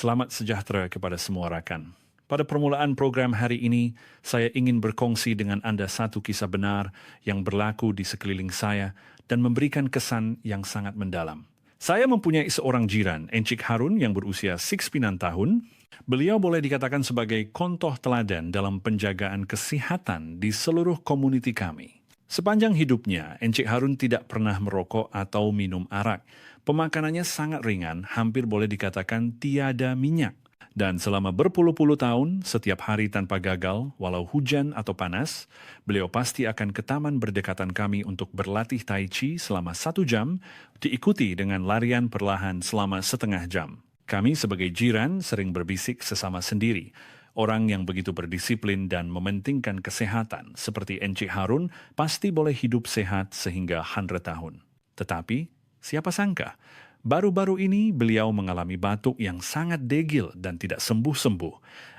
Selamat sejahtera kepada semua rakan. Pada permulaan program hari ini, saya ingin berkongsi dengan Anda satu kisah benar yang berlaku di sekeliling saya dan memberikan kesan yang sangat mendalam. Saya mempunyai seorang jiran, Encik Harun, yang berusia 69 tahun. Beliau boleh dikatakan sebagai contoh teladan dalam penjagaan kesehatan di seluruh komuniti kami. Sepanjang hidupnya, Encik Harun tidak pernah merokok atau minum arak. Pemakanannya sangat ringan, hampir boleh dikatakan tiada minyak. Dan selama berpuluh-puluh tahun, setiap hari tanpa gagal, walau hujan atau panas, beliau pasti akan ke taman berdekatan kami untuk berlatih tai chi selama 1 jam, diikuti dengan larian perlahan selama setengah jam. Kami sebagai jiran sering berbisik sesama sendiri. Orang yang begitu berdisiplin dan mementingkan kesehatan seperti Encik Harun pasti boleh hidup sehat sehingga 100 tahun. Tetapi, siapa sangka, baru-baru ini beliau mengalami batuk yang sangat degil dan tidak sembuh-sembuh.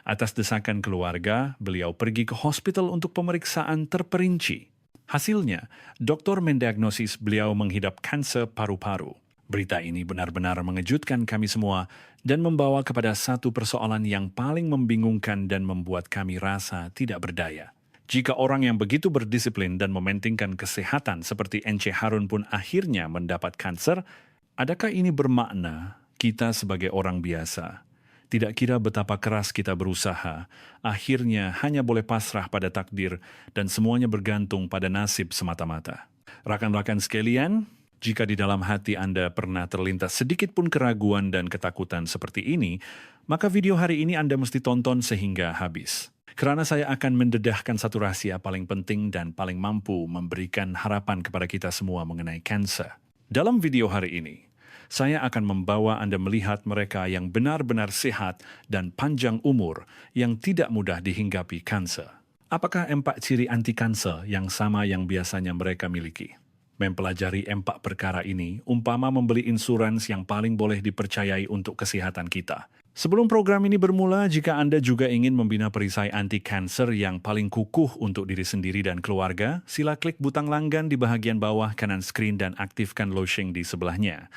Atas desakan keluarga, beliau pergi ke hospital untuk pemeriksaan terperinci. Hasilnya, dokter mendiagnosis beliau menghidap kanser paru-paru. Berita ini benar-benar mengejutkan kami semua dan membawa kepada satu persoalan yang paling membingungkan dan membuat kami rasa tidak berdaya. Jika orang yang begitu berdisiplin dan mementingkan kesehatan seperti Encik Harun pun akhirnya mendapat kanser, adakah ini bermakna kita sebagai orang biasa, tidak kira betapa keras kita berusaha, akhirnya hanya boleh pasrah pada takdir dan semuanya bergantung pada nasib semata-mata? Rakan-rakan sekalian, jika di dalam hati Anda pernah terlintas sedikit pun keraguan dan ketakutan seperti ini, maka video hari ini Anda mesti tonton sehingga habis. Karena saya akan mendedahkan satu rahasia paling penting dan paling mampu memberikan harapan kepada kita semua mengenai kanser. Dalam video hari ini, saya akan membawa Anda melihat mereka yang benar-benar sehat dan panjang umur yang tidak mudah dihinggapi kanser. Apakah 4 ciri anti kanser yang sama yang biasanya mereka miliki? Mempelajari 4 perkara ini, umpama membeli insurans yang paling boleh dipercayai untuk kesehatan kita. Sebelum program ini bermula, jika Anda juga ingin membina perisai anti kanser yang paling kukuh untuk diri sendiri dan keluarga, sila klik butang langgan di bahagian bawah kanan skrin dan aktifkan lonceng di sebelahnya.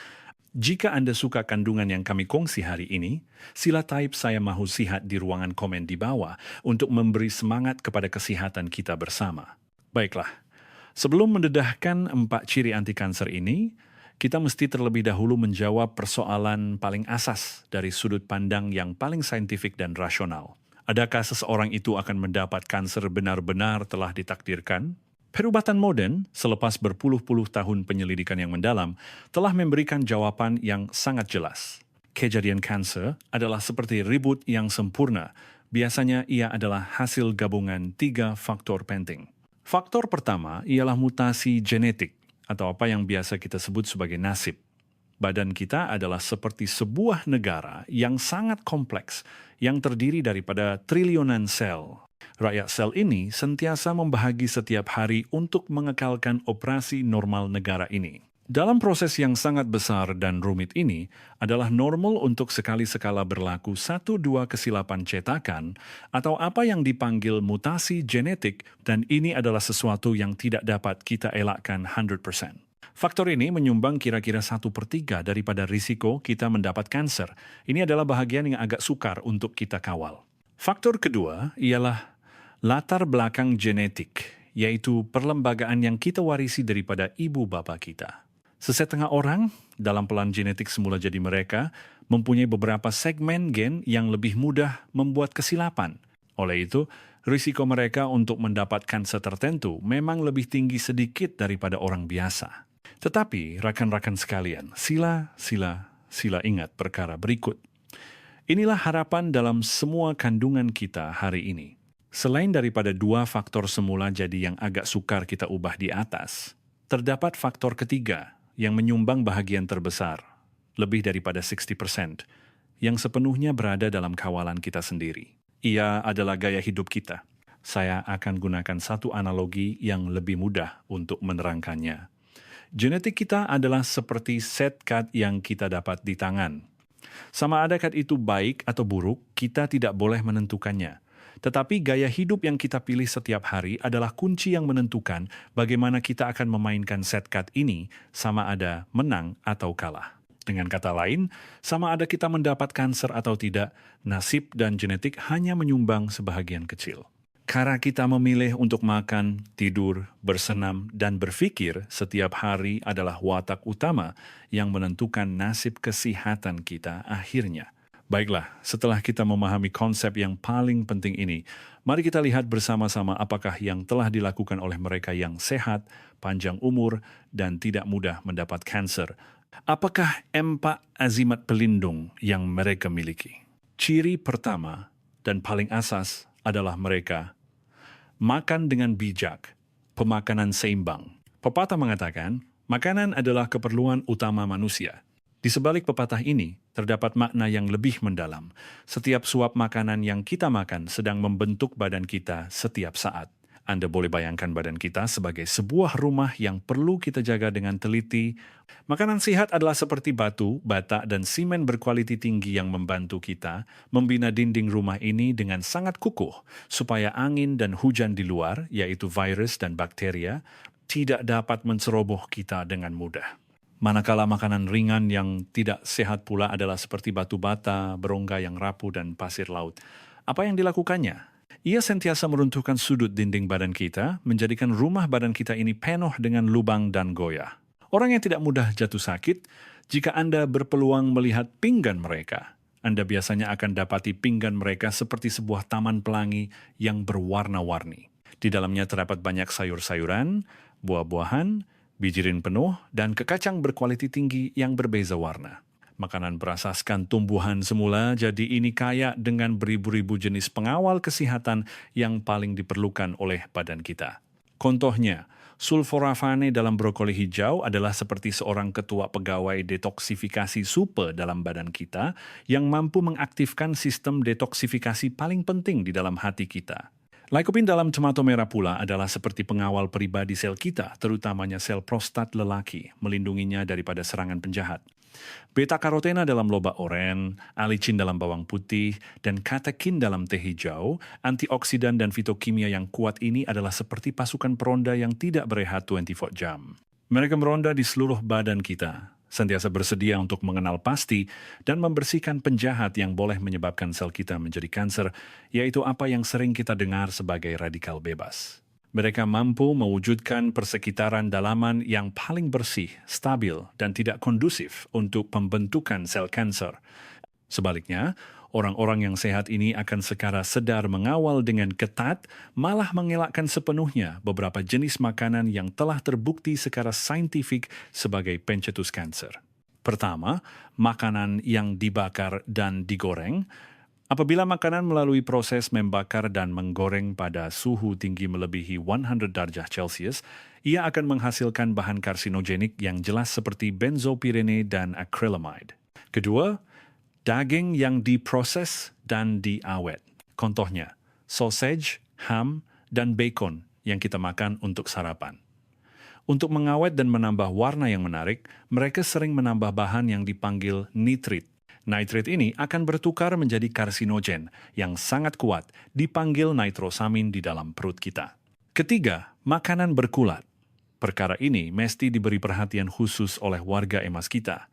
Jika Anda suka kandungan yang kami kongsi hari ini, sila type "saya mahu sihat" di ruangan komen di bawah untuk memberi semangat kepada kesehatan kita bersama. Baiklah, sebelum mendedahkan 4 ciri anti kanser ini, kita mesti terlebih dahulu menjawab persoalan paling asas dari sudut pandang yang paling saintifik dan rasional. Adakah seseorang itu akan mendapat kanser benar-benar telah ditakdirkan? Perubatan modern, selepas berpuluh-puluh tahun penyelidikan yang mendalam, telah memberikan jawaban yang sangat jelas. Kejadian kanser adalah seperti ribut yang sempurna. Biasanya ia adalah hasil gabungan 3 faktor penting. Faktor pertama ialah mutasi genetik, atau apa yang biasa kita sebut sebagai nasib. Badan kita adalah seperti sebuah negara yang sangat kompleks, yang terdiri daripada triliunan sel. Rakyat sel ini sentiasa membahagi setiap hari untuk mengekalkan operasi normal negara ini. Dalam proses yang sangat besar dan rumit ini, adalah normal untuk sekali-sekala berlaku 1-2 kesilapan cetakan atau apa yang dipanggil mutasi genetik, dan ini adalah sesuatu yang tidak dapat kita elakkan 100%. Faktor ini menyumbang kira-kira 1/3 daripada risiko kita mendapat kanser. Ini adalah bahagian yang agak sukar untuk kita kawal. Faktor kedua ialah latar belakang genetik, yaitu perlembagaan yang kita warisi daripada ibu bapa kita. Sesetengah orang dalam pelan genetik semula jadi mereka mempunyai beberapa segmen gen yang lebih mudah membuat kesilapan. Oleh itu, risiko mereka untuk mendapat kanser tertentu memang lebih tinggi sedikit daripada orang biasa. Tetapi, rakan-rakan sekalian, sila ingat perkara berikut. Inilah harapan dalam semua kandungan kita hari ini. Selain daripada 2 faktor semula jadi yang agak sukar kita ubah di atas, terdapat faktor ketiga yang menyumbang bahagian terbesar, lebih daripada 60%, yang sepenuhnya berada dalam kawalan kita sendiri. Ia adalah gaya hidup kita. Saya akan gunakan satu analogi yang lebih mudah untuk menerangkannya. Genetik kita adalah seperti set kad yang kita dapat di tangan. Sama ada kad itu baik atau buruk, kita tidak boleh menentukannya. Tetapi gaya hidup yang kita pilih setiap hari adalah kunci yang menentukan bagaimana kita akan memainkan set kad ini, sama ada menang atau kalah. Dengan kata lain, sama ada kita mendapat kanser atau tidak, nasib dan genetik hanya menyumbang sebahagian kecil. Cara kita memilih untuk makan, tidur, bersenam, dan berpikir setiap hari adalah watak utama yang menentukan nasib kesehatan kita akhirnya. Baiklah, setelah kita memahami konsep yang paling penting ini, mari kita lihat bersama-sama apakah yang telah dilakukan oleh mereka yang sehat, panjang umur, dan tidak mudah mendapat kanser. Apakah 4 azimat pelindung yang mereka miliki? Ciri pertama dan paling asas adalah mereka makan dengan bijak, pemakanan seimbang. Pepatah mengatakan, makanan adalah keperluan utama manusia. Di sebalik pepatah ini, terdapat makna yang lebih mendalam. Setiap suap makanan yang kita makan sedang membentuk badan kita setiap saat. Anda boleh bayangkan badan kita sebagai sebuah rumah yang perlu kita jaga dengan teliti. Makanan sehat adalah seperti batu, bata, dan simen berkualiti tinggi yang membantu kita membina dinding rumah ini dengan sangat kukuh, supaya angin dan hujan di luar, yaitu virus dan bakteria, tidak dapat menceroboh kita dengan mudah. Manakala makanan ringan yang tidak sehat pula adalah seperti batu bata, berongga yang rapuh, dan pasir laut. Apa yang dilakukannya? Ia sentiasa meruntuhkan sudut dinding badan kita, menjadikan rumah badan kita ini penuh dengan lubang dan goyah. Orang yang tidak mudah jatuh sakit, jika Anda berpeluang melihat pinggan mereka, Anda biasanya akan dapati pinggan mereka seperti sebuah taman pelangi yang berwarna-warni. Di dalamnya terdapat banyak sayur-sayuran, buah-buahan, bijirin penuh, dan kekacang berkualiti tinggi yang berbeza warna. Makanan berasaskan tumbuhan semula, jadi ini kaya dengan beribu-ribu jenis pengawal kesehatan yang paling diperlukan oleh badan kita. Contohnya, sulforafane dalam brokoli hijau adalah seperti seorang ketua pegawai detoksifikasi super dalam badan kita yang mampu mengaktifkan sistem detoksifikasi paling penting di dalam hati kita. Lycopene dalam tomato merah pula adalah seperti pengawal pribadi sel kita, terutamanya sel prostat lelaki, melindunginya daripada serangan penjahat. Beta-karotena dalam lobak oren, alicin dalam bawang putih, dan katekin dalam teh hijau, antioksidan dan fitokimia yang kuat ini adalah seperti pasukan peronda yang tidak berehat 24 jam. Mereka meronda di seluruh badan kita, sentiasa bersedia untuk mengenal pasti dan membersihkan penjahat yang boleh menyebabkan sel kita menjadi kanser, yaitu apa yang sering kita dengar sebagai radikal bebas. Mereka mampu mewujudkan persekitaran dalaman yang paling bersih, stabil, dan tidak kondusif untuk pembentukan sel kanser. Sebaliknya, orang-orang yang sehat ini akan secara sedar mengawal dengan ketat, malah mengelakkan sepenuhnya beberapa jenis makanan yang telah terbukti secara saintifik sebagai pencetus kanser. Pertama, makanan yang dibakar dan digoreng. Apabila makanan melalui proses membakar dan menggoreng pada suhu tinggi melebihi 100 darjah Celcius, ia akan menghasilkan bahan karsinogenik yang jelas seperti benzopirene dan acrylamide. Kedua, daging yang diproses dan diawet. Contohnya, sausage, ham, dan bacon yang kita makan untuk sarapan. Untuk mengawet dan menambah warna yang menarik, mereka sering menambah bahan yang dipanggil nitrit. Nitrit ini akan bertukar menjadi karsinogen yang sangat kuat, dipanggil nitrosamin di dalam perut kita. Ketiga, makanan berkulat. Perkara ini mesti diberi perhatian khusus oleh warga emas kita.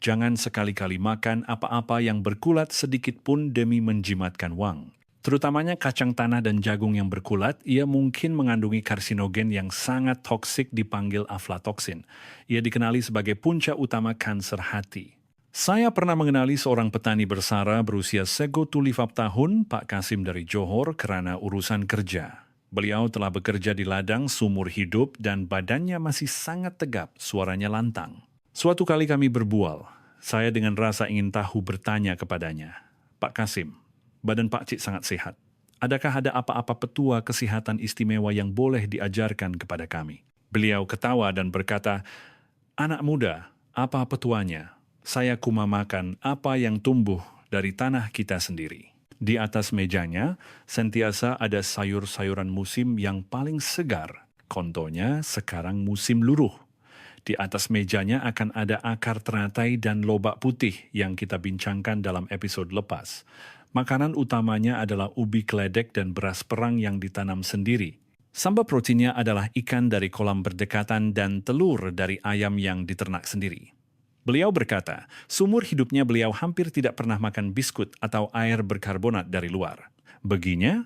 Jangan sekali-kali makan apa-apa yang berkulat sedikit pun demi menjimatkan wang. Terutamanya kacang tanah dan jagung yang berkulat, ia mungkin mengandungi karsinogen yang sangat toksik dipanggil aflatoksin. Ia dikenali sebagai punca utama kanser hati. Saya pernah mengenali seorang petani bersara berusia sego 25 tahun, Pak Kasim dari Johor, kerana urusan kerja. Beliau telah bekerja di ladang seumur hidup dan badannya masih sangat tegap, suaranya lantang. Suatu kali kami berbual, saya dengan rasa ingin tahu bertanya kepadanya, Pak Kasim, badan Pak Cik sangat sehat. Adakah ada apa-apa petua kesehatan istimewa yang boleh diajarkan kepada kami? Beliau ketawa dan berkata, anak muda, apa petuanya? Saya kumamakan apa yang tumbuh dari tanah kita sendiri. Di atas mejanya, sentiasa ada sayur-sayuran musim yang paling segar. Contohnya, sekarang musim luruh. Di atas mejanya akan ada akar teratai dan lobak putih yang kita bincangkan dalam episode lepas. Makanan utamanya adalah ubi keledek dan beras perang yang ditanam sendiri. Sambal proteinnya adalah ikan dari kolam berdekatan dan telur dari ayam yang diternak sendiri. Beliau berkata, seumur hidupnya beliau hampir tidak pernah makan biskut atau air berkarbonat dari luar. Baginya,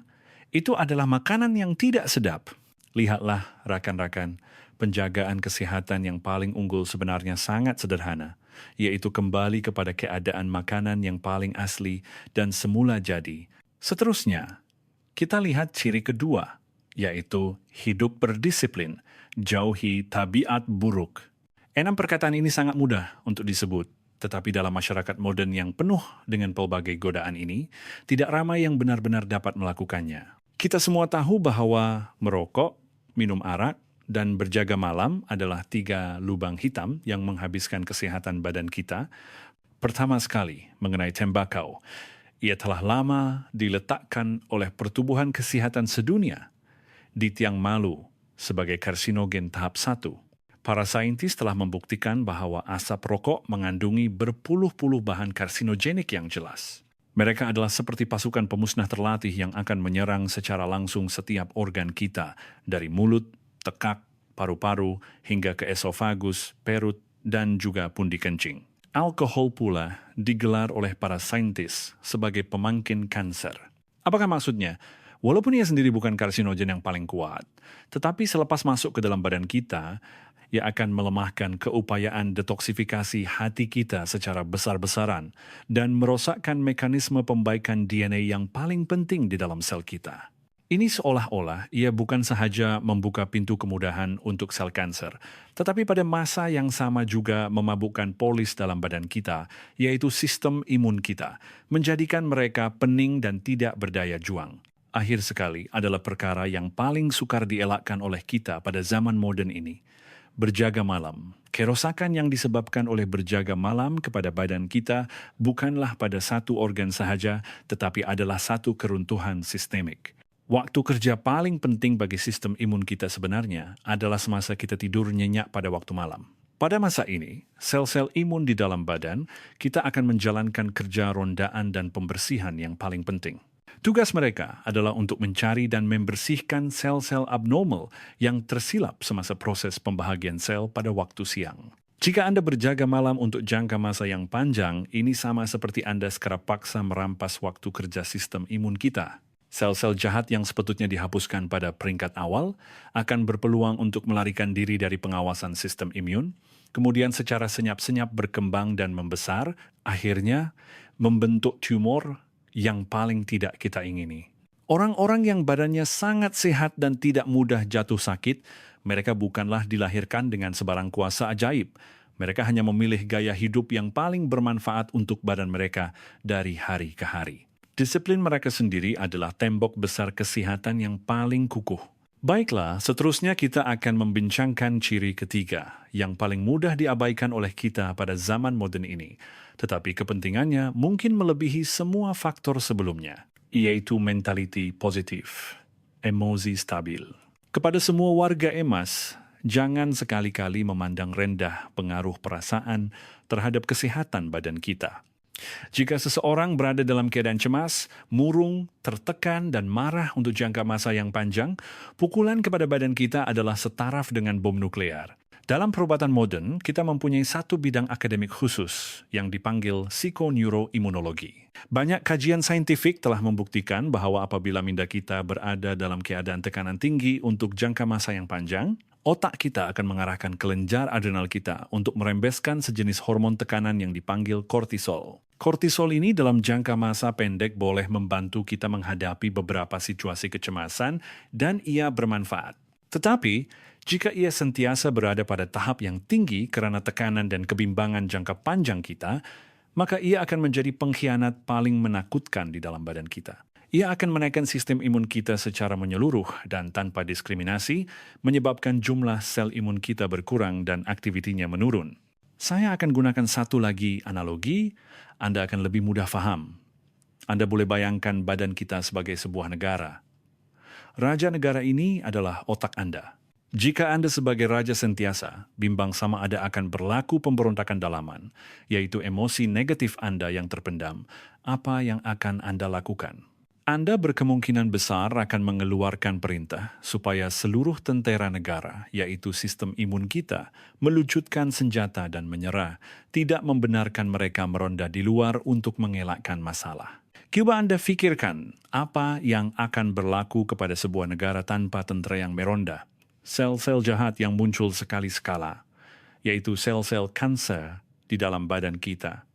itu adalah makanan yang tidak sedap. Lihatlah, rakan-rakan, penjagaan kesehatan yang paling unggul sebenarnya sangat sederhana, yaitu kembali kepada keadaan makanan yang paling asli dan semula jadi. Seterusnya, kita lihat ciri kedua, yaitu hidup berdisiplin, jauhi tabiat buruk. 6 perkataan ini sangat mudah untuk disebut, tetapi dalam masyarakat modern yang penuh dengan pelbagai godaan ini, tidak ramai yang benar-benar dapat melakukannya. Kita semua tahu bahwa merokok, minum arak, dan berjaga malam adalah 3 lubang hitam yang menghabiskan kesehatan badan kita. Pertama sekali, mengenai tembakau. Ia telah lama diletakkan oleh Pertubuhan Kesehatan Sedunia di tiang malu sebagai karsinogen tahap 1. Para saintis telah membuktikan bahwa asap rokok mengandungi berpuluh-puluh bahan karsinogenik yang jelas. Mereka adalah seperti pasukan pemusnah terlatih yang akan menyerang secara langsung setiap organ kita, dari mulut, tekak, paru-paru, hingga ke esofagus, perut, dan juga pundi kencing. Alkohol pula digelar oleh para saintis sebagai pemangkin kanser. Apakah maksudnya? Walaupun ia sendiri bukan karsinogen yang paling kuat, tetapi selepas masuk ke dalam badan kita, ia akan melemahkan keupayaan detoksifikasi hati kita secara besar-besaran dan merosakkan mekanisme pembaikan DNA yang paling penting di dalam sel kita. Ini seolah-olah ia bukan sahaja membuka pintu kemudahan untuk sel kanser, tetapi pada masa yang sama juga memabukkan polis dalam badan kita, yaitu sistem imun kita, menjadikan mereka pening dan tidak berdaya juang. Akhir sekali adalah perkara yang paling sukar dielakkan oleh kita pada zaman modern ini. Berjaga malam. Kerosakan yang disebabkan oleh berjaga malam kepada badan kita bukanlah pada satu organ sahaja, tetapi adalah satu keruntuhan sistemik. Waktu kerja paling penting bagi sistem imun kita sebenarnya adalah semasa kita tidur nyenyak pada waktu malam. Pada masa ini, sel-sel imun di dalam badan kita akan menjalankan kerja rondaan dan pembersihan yang paling penting. Tugas mereka adalah untuk mencari dan membersihkan sel-sel abnormal yang tersilap semasa proses pembahagian sel pada waktu siang. Jika Anda berjaga malam untuk jangka masa yang panjang, ini sama seperti Anda secara paksa merampas waktu kerja sistem imun kita. Sel-sel jahat yang sepatutnya dihapuskan pada peringkat awal akan berpeluang untuk melarikan diri dari pengawasan sistem imun, kemudian secara senyap-senyap berkembang dan membesar, akhirnya membentuk tumor yang paling tidak kita ingini. Orang-orang yang badannya sangat sehat dan tidak mudah jatuh sakit, mereka bukanlah dilahirkan dengan sebarang kuasa ajaib. Mereka hanya memilih gaya hidup yang paling bermanfaat untuk badan mereka dari hari ke hari. Disiplin mereka sendiri adalah tembok besar kesehatan yang paling kukuh. Baiklah, seterusnya kita akan membincangkan ciri ketiga yang paling mudah diabaikan oleh kita pada zaman modern ini. Tetapi kepentingannya mungkin melebihi semua faktor sebelumnya, yaitu mentality positif, emosi stabil. Kepada semua warga emas, jangan sekali-kali memandang rendah pengaruh perasaan terhadap kesehatan badan kita. Jika seseorang berada dalam keadaan cemas, murung, tertekan, dan marah untuk jangka masa yang panjang, pukulan kepada badan kita adalah setaraf dengan bom nuklear. Dalam perobatan modern, kita mempunyai satu bidang akademik khusus yang dipanggil psikoneuroimunologi. Banyak kajian saintifik telah membuktikan bahwa apabila minda kita berada dalam keadaan tekanan tinggi untuk jangka masa yang panjang, otak kita akan mengarahkan kelenjar adrenal kita untuk merembeskan sejenis hormon tekanan yang dipanggil kortisol. Kortisol ini dalam jangka masa pendek boleh membantu kita menghadapi beberapa situasi kecemasan dan ia bermanfaat. Tetapi, jika ia sentiasa berada pada tahap yang tinggi karena tekanan dan kebimbangan jangka panjang kita, maka ia akan menjadi pengkhianat paling menakutkan di dalam badan kita. Ia akan menaikkan sistem imun kita secara menyeluruh dan tanpa diskriminasi, menyebabkan jumlah sel imun kita berkurang dan aktivitinya menurun. Saya akan gunakan satu lagi analogi, Anda akan lebih mudah faham. Anda boleh bayangkan badan kita sebagai sebuah negara. Raja negara ini adalah otak Anda. Jika Anda sebagai raja sentiasa, bimbang sama ada akan berlaku pemberontakan dalaman, yaitu emosi negatif Anda yang terpendam, apa yang akan Anda lakukan? Anda berkemungkinan besar akan mengeluarkan perintah supaya seluruh tentera negara, yaitu sistem imun kita, meluncurkan senjata dan menyerah, tidak membenarkan mereka meronda di luar untuk mengelakkan masalah. Cuba Anda fikirkan apa yang akan berlaku kepada sebuah negara tanpa tentera yang meronda. Sel-sel jahat yang muncul sekali-sekala, yaitu sel-sel kanser di dalam badan kita.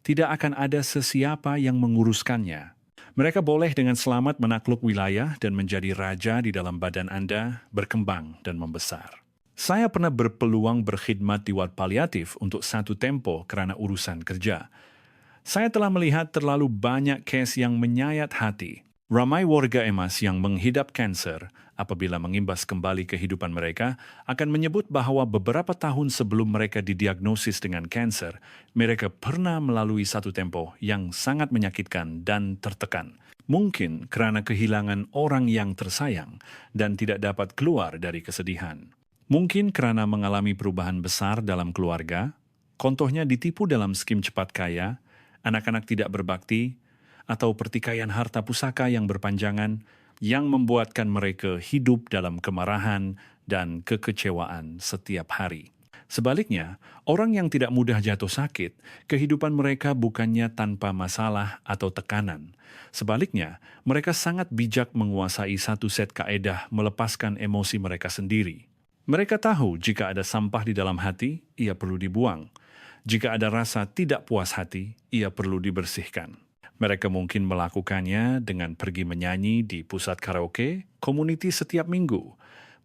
Tidak akan ada sesiapa yang menguruskannya. Mereka boleh dengan selamat menakluk wilayah dan menjadi raja di dalam badan Anda, berkembang dan membesar. Saya pernah berpeluang berkhidmat di ward paliatif untuk satu tempo karena urusan kerja. Saya telah melihat terlalu banyak kes yang menyayat hati. Ramai warga emas yang menghidap kanser apabila mengimbas kembali kehidupan mereka akan menyebut bahwa beberapa tahun sebelum mereka didiagnosis dengan kanser, mereka pernah melalui satu tempo yang sangat menyakitkan dan tertekan. Mungkin karena kehilangan orang yang tersayang dan tidak dapat keluar dari kesedihan. Mungkin karena mengalami perubahan besar dalam keluarga, contohnya ditipu dalam skim cepat kaya, anak-anak tidak berbakti, atau pertikaian harta pusaka yang berpanjangan yang membuatkan mereka hidup dalam kemarahan dan kekecewaan setiap hari. Sebaliknya, orang yang tidak mudah jatuh sakit, kehidupan mereka bukannya tanpa masalah atau tekanan. Sebaliknya, mereka sangat bijak menguasai satu set kaedah melepaskan emosi mereka sendiri. Mereka tahu jika ada sampah di dalam hati, ia perlu dibuang. Jika ada rasa tidak puas hati, ia perlu dibersihkan. Mereka mungkin melakukannya dengan pergi menyanyi di pusat karaoke, community setiap minggu,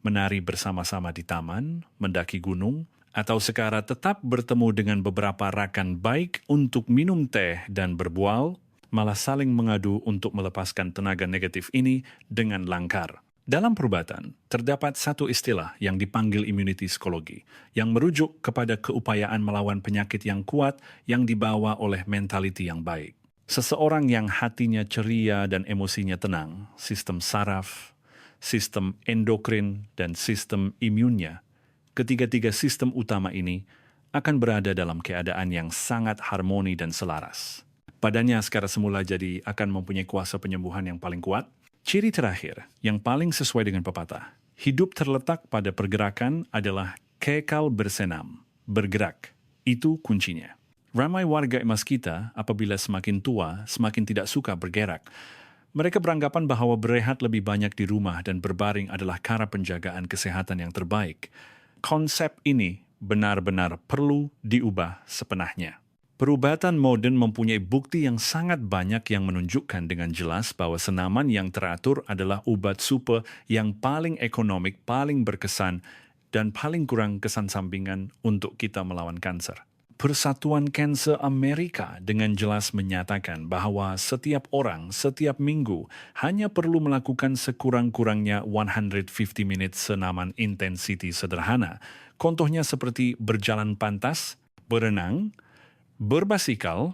menari bersama-sama di taman, mendaki gunung, atau sekarang tetap bertemu dengan beberapa rakan baik untuk minum teh dan berbual, malah saling mengadu untuk melepaskan tenaga negatif ini dengan langkar. Dalam perubatan, terdapat satu istilah yang dipanggil immunity psikologi, yang merujuk kepada keupayaan melawan penyakit yang kuat yang dibawa oleh mentaliti yang baik. Seseorang yang hatinya ceria dan emosinya tenang, sistem saraf, sistem endokrin, dan sistem imunnya, ketiga-tiga sistem utama ini akan berada dalam keadaan yang sangat harmoni dan selaras. Badannya secara semula jadi akan mempunyai kuasa penyembuhan yang paling kuat. Ciri terakhir yang paling sesuai dengan pepatah, hidup terletak pada pergerakan adalah kekal bersenam, bergerak. Itu kuncinya. Ramai warga emas kita, apabila semakin tua, semakin tidak suka bergerak. Mereka beranggapan bahwa berehat lebih banyak di rumah dan berbaring adalah cara penjagaan kesehatan yang terbaik. Konsep ini benar-benar perlu diubah sepenuhnya. Perubatan modern mempunyai bukti yang sangat banyak yang menunjukkan dengan jelas bahwa senaman yang teratur adalah obat super yang paling ekonomik, paling berkesan, dan paling kurang kesan sampingan untuk kita melawan kanser. Persatuan Kanser Amerika dengan jelas menyatakan bahwa setiap orang setiap minggu hanya perlu melakukan sekurang-kurangnya 150 menit senaman intensity sederhana. Contohnya seperti berjalan pantas, berenang, berbasikal,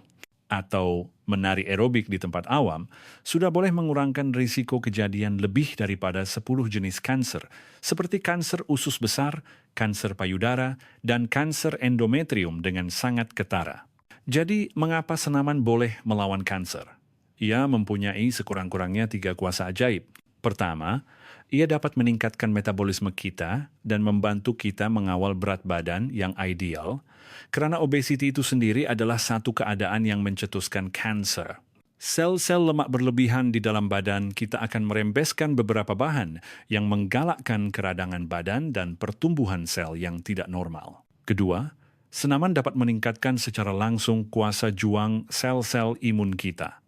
atau menari aerobik di tempat awam, sudah boleh mengurangkan risiko kejadian lebih daripada 10 jenis kanser, seperti kanser usus besar, kanser payudara, dan kanser endometrium dengan sangat ketara. Jadi, mengapa senaman boleh melawan kanser? Ia mempunyai sekurang-kurangnya 3 kuasa ajaib. Pertama, ia dapat meningkatkan metabolisme kita dan membantu kita mengawal berat badan yang ideal, karena obesiti itu sendiri adalah satu keadaan yang mencetuskan kanser. Sel-sel lemak berlebihan di dalam badan kita akan merembeskan beberapa bahan yang menggalakkan keradangan badan dan pertumbuhan sel yang tidak normal. Kedua, senaman dapat meningkatkan secara langsung kuasa juang sel-sel imun kita.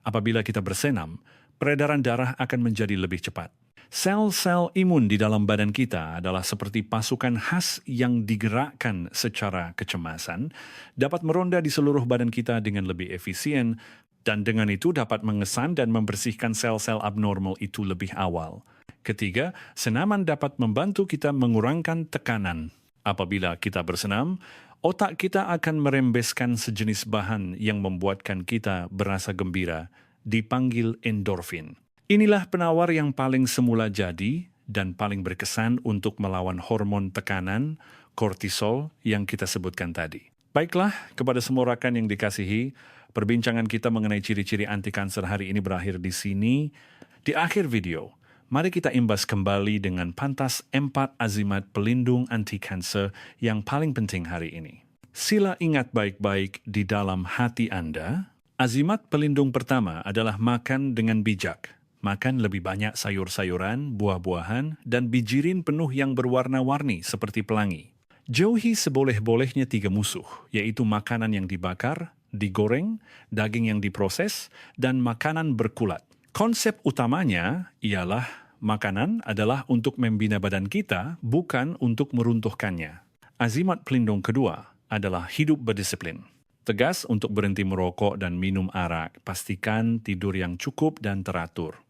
Apabila kita bersenam, peredaran darah akan menjadi lebih cepat. Sel-sel imun di dalam badan kita adalah seperti pasukan khas yang digerakkan secara kecemasan, dapat meronda di seluruh badan kita dengan lebih efisien, dan dengan itu dapat mengesan dan membersihkan sel-sel abnormal itu lebih awal. Ketiga, senaman dapat membantu kita mengurangkan tekanan. Apabila kita bersenam, otak kita akan merembeskan sejenis bahan yang membuatkan kita berasa gembira, dipanggil endorfin. Inilah penawar yang paling semula jadi dan paling berkesan untuk melawan hormon tekanan, kortisol yang kita sebutkan tadi. Baiklah, kepada semua rakan yang dikasihi, Perbincangan kita mengenai ciri-ciri anti kanser hari ini berakhir di sini. Di akhir video, mari kita imbas kembali dengan pantas 4 azimat pelindung anti kanser yang paling penting hari ini. Sila ingat baik-baik di dalam hati Anda. Azimat pelindung pertama adalah makan dengan bijak. Makan lebih banyak sayur-sayuran, buah-buahan, dan bijirin penuh yang berwarna-warni seperti pelangi. Jauhi seboleh-bolehnya 3 musuh, yaitu makanan yang dibakar, digoreng, daging yang diproses, dan makanan berkulat. Konsep utamanya ialah makanan adalah untuk membina badan kita, bukan untuk meruntuhkannya. Azimat pelindung kedua adalah hidup berdisiplin. Tegas untuk berhenti merokok dan minum arak, pastikan tidur yang cukup dan teratur.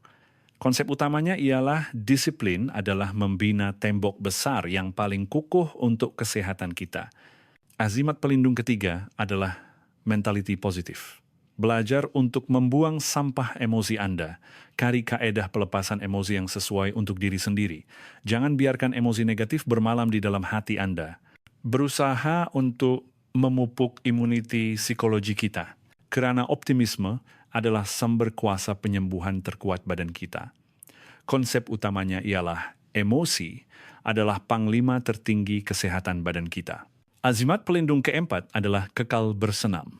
Konsep utamanya ialah disiplin adalah membina tembok besar yang paling kukuh untuk kesehatan kita. Azimat pelindung ketiga adalah mentality positif. Belajar untuk membuang sampah emosi Anda. Cari kaedah pelepasan emosi yang sesuai untuk diri sendiri. Jangan biarkan emosi negatif bermalam di dalam hati Anda. Berusaha untuk memupuk imuniti psikologi kita. Kerana optimisme adalah sumber kuasa penyembuhan terkuat badan kita. Konsep utamanya ialah emosi adalah panglima tertinggi kesehatan badan kita. Azimat pelindung keempat adalah kekal bersenam.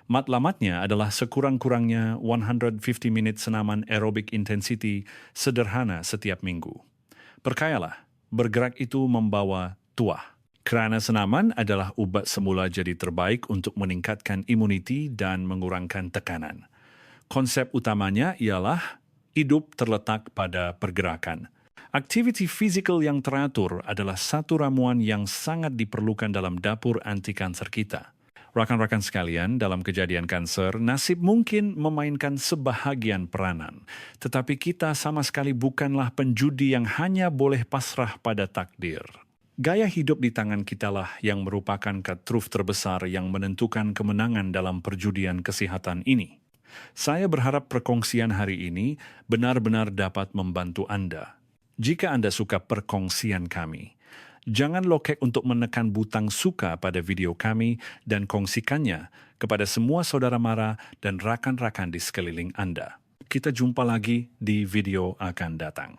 Matlamatnya adalah sekurang-kurangnya 150 minit senaman aerobik intensity sederhana setiap minggu. Percayalah, bergerak itu membawa tuah. Kerana senaman adalah ubat semula jadi terbaik untuk meningkatkan imuniti dan mengurangkan tekanan. Konsep utamanya ialah hidup terletak pada pergerakan. Aktiviti fizikal yang teratur adalah satu ramuan yang sangat diperlukan dalam dapur anti kanser kita. Rakan-rakan sekalian, dalam kejadian kanser, nasib mungkin memainkan sebahagian peranan. Tetapi kita sama sekali bukanlah penjudi yang hanya boleh pasrah pada takdir. Gaya hidup di tangan kitalah yang merupakan katruf terbesar yang menentukan kemenangan dalam perjudian kesehatan ini. Saya berharap perkongsian hari ini benar-benar dapat membantu Anda. Jika Anda suka perkongsian kami, jangan lokek untuk menekan butang suka pada video kami dan kongsikannya kepada semua saudara mara dan rakan-rakan di sekeliling Anda. Kita jumpa lagi di video akan datang.